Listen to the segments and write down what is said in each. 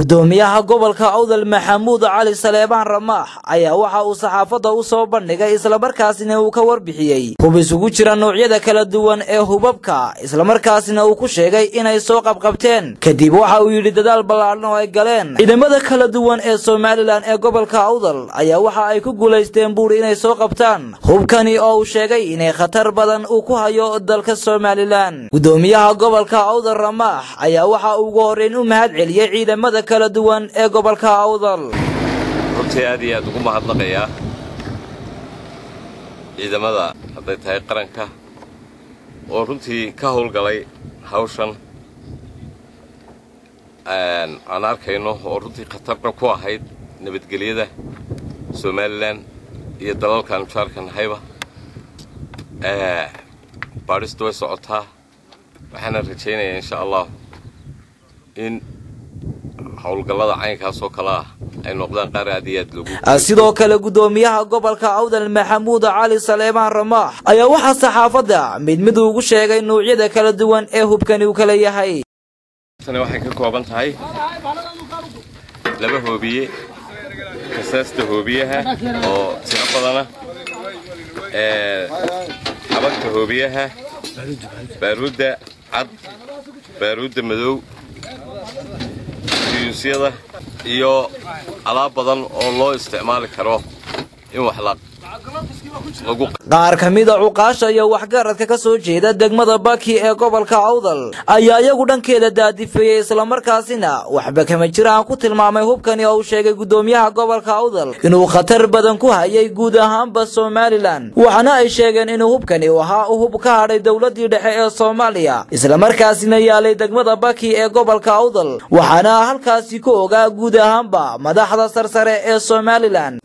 gudoomiyaha gobolka Awdal Maxamuud Cali Saleebaan Ramaax ayaa waxa uu saxaafadda u soo bandhigay isla markaasina uu ka warbixiyay hub isugu jira noocyada kala duwan ee hubabka isla markaasina uu ku sheegay inay soo qabqabteen kadib waxa uu yiri dadaal ballaaran oo ay galeen ciidamada kala duwan ee Soomaaliland ee gobolka Awdal ayaa waxa ay ku guuleysteen buur inay soo qabtaan hubkani oo uu sheegay inay khatar badan uu ku hayo dalka Soomaaliland gudoomiyaha gobolka Awdal Ramaax ayaa waxa uu ugu horreyn u mahad celiyay ciidamada kala duwan ee gobolka Awdal runtii aad iyo aad ugu mahadnaqayaa ciidamada hadday tahay qaranka oo runtii ka howlgalay hawshan aan arkayno oo runtii khatarna ku ahayd nabadgelyada Soomaaliland iyo dalalkan jaarkan hayba baaristu way socotaa waxaan rajaynayaa insha Allah in howlgallada caynkaas oo kala ay noqdaan qaar aad iyo aad lagu sidoo kale gudoomiyaha gobolka Awdal Maxamuud Cali Saleebaan Ramaax ayaa waxa saxaafadda mid ugu sheegay noocyada kala duwan ee hubkani uu kala yahay tan waxay ka kooban tahay laba hoobiye kasaasta hoobiyaha oo tiro badan xabadka hoobiyaha baaruudda cad baaruudda madow siyada iyo alaab badan oo loo isticmaali karo in wax lagu qaar kamid ah uqaasha iyo waxgaradka ka soo jeeda degmada Baki ee gobolka Awdal ayaa iyagu dhankeeda daadifeeyay isla markaasina waxba kama jiraan ku tilmaamay hubkani oo uu sheegay gudoomiyaha gobolka Awdal inuu khatar badan ku hayay guud ahaanba Soomaaliland waxana ay sheegeen inuu hubkani waxa uu hub ka haray dawladii dhexe ee Soomaaliya isla markaasina yaalay degmada Baki ee gobolka Awdal waxana halkaasi ku ogaa guud ahaanba madaxda sarsare ee Soomaaliland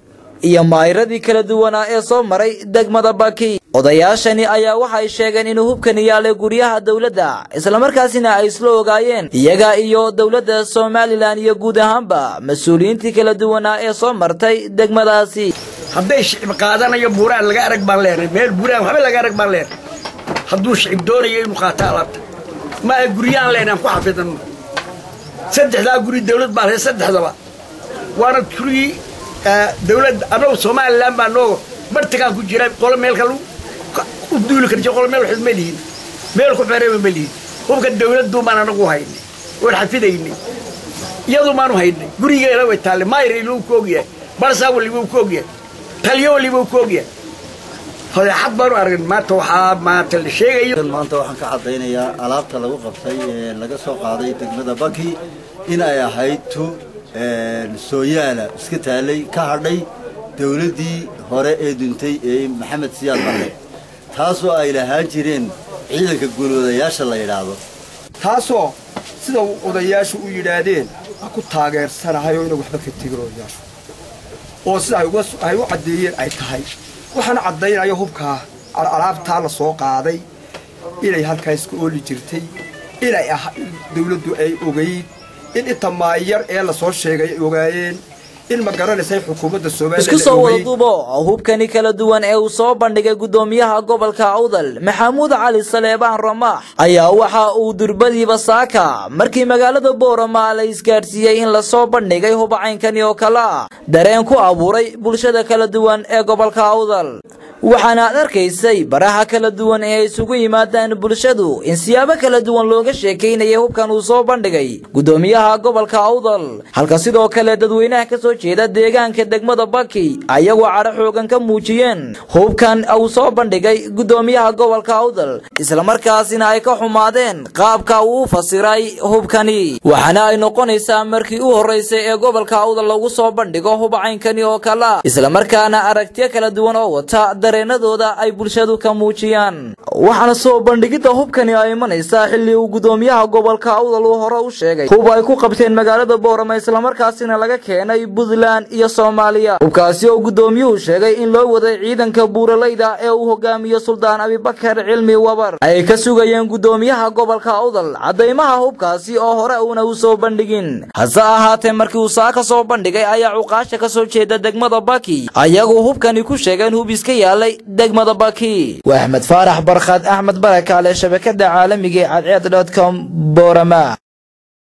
iyo maayiradii kala duwan ee soo maray degmada Baki odayaashani ayaa waxay sheegeen inuu hubkani yaalay guryaha dawladda isla markaasina ay isla ogaayeen iyaga iyo dawladda Soomaaliland iyo guud ahaanba mas'uuliyiintii kala duwan ee soo martay degmadaasi hadday shicib qaadanayo buuraan laga arag baan leeyahay meel buuraan waxba laga arag baan leeyahay hadduu shicib doonayo inuu qaato alaabta ma ay guriyaan leenaan ku xafidano saddexda guri dawlad baa leh saddexdaba waana guri dawlad anoo Soomaaliland baa noo bartigaan ku jira qolo meel kale u duuli karto qolo meel waxay meeliin meel ku xeeray meeliin hubka dawladdu ma anagu haynay war xafidaynay iyadu maanu haynay gurigeena way taale maayri loo koogiyay barsa wali uu koogiyay taliyo wali uu koogiyay hada xad baro argan maanta waxa maanta la sheegayo maanta waxaan ka cadeynayaa alaabta lagu qabtay ee laga soo qaaday degmada Baki in ay ahayd sooyaala iska taalay ka hadhay dawladii hore ee duntay ee Maxamed Siyaad Barre taasoo ay lahaan jireen ciidanka guuloodayaasha la yiraahdo taasoo sida odayaashu u yiraahdeen ku taageersanahay oo inuu waxba ka tigirooyaashu oo sida ay u cadeeyeen ay tahay waxaan cadeynayo hubka alaabta la soo qaaday inay halkaas ku ooli jirtay inay dawladdu ay ogeyd in inta maayar ee la soo sheegay ogaayeen in ma garanaysan xukuumadda Soomaaliland isku soo wada duubo hubkani kala duwan ee uu soo bandhigay gudoomiyaha gobolka Awdal Maxamuud Cali Saleebaan Ramaax ayaa waxa uu durbadiiba saaka markii magaalada Boorama la isgaarsiiyay in la soo bandhigay hub caynkani oo kala dareen ku abuuray bulshada kala duwan ee gobolka Awdal waxaana arkaysay baraha kala duwan ee isugu yimaadaan bulshadu in siyaabo kala duwan looga sheekeynayay hubkan uu soo bandhigay gudoomiyaha gobolka Awdal halka sidoo kale dadweynaha ka soo jeeda deegaanka degmada Baki ayagoo cara xoogan ka muujiyeen hubkan uu soo bandhigay gudoomiyaha gobolka Awdal isla markaasina ay ka xumaadeen qaabka uu fasiray hubkani waxaana ay noqonaysaa markii uu horeysay ee gobolka Awdal lagu soo bandhigo hub caynkani oo kala isla markaana aragtiyo kala duwan oo wata dareenadooda ay bulshadu ka muujiyaan waxaana soo bandhigida hubkani ay imanaysaa xilli uu gudoomiyaha gobolka Awdal uu hore u sheegay hub ay ku qabteen magaalada Boorama isla markaasina laga keenay Puntland iyo Soomaaliya hubkaasi oo gudoomiyuhu sheegay in loo waday ciidanka buuraleyda ee uu hogaamiyo Suldaan Abibakar Cilmi Wabar ay ka sugayeen gudoomiyaha gobolka Awdal cadeymaha hubkaasi oo hore uuna u soo bandhigin hase ahaatee markii uu saaka soo bandhigay ayaa uqaasha ka soo jeeda degmada Baki ayagu hubkani ku sheegeen hub iska yaalay degmada Baki wa Ahmed Farax Barkhad Ahmed Baraka على شبكة عالمية عدد.com بورما.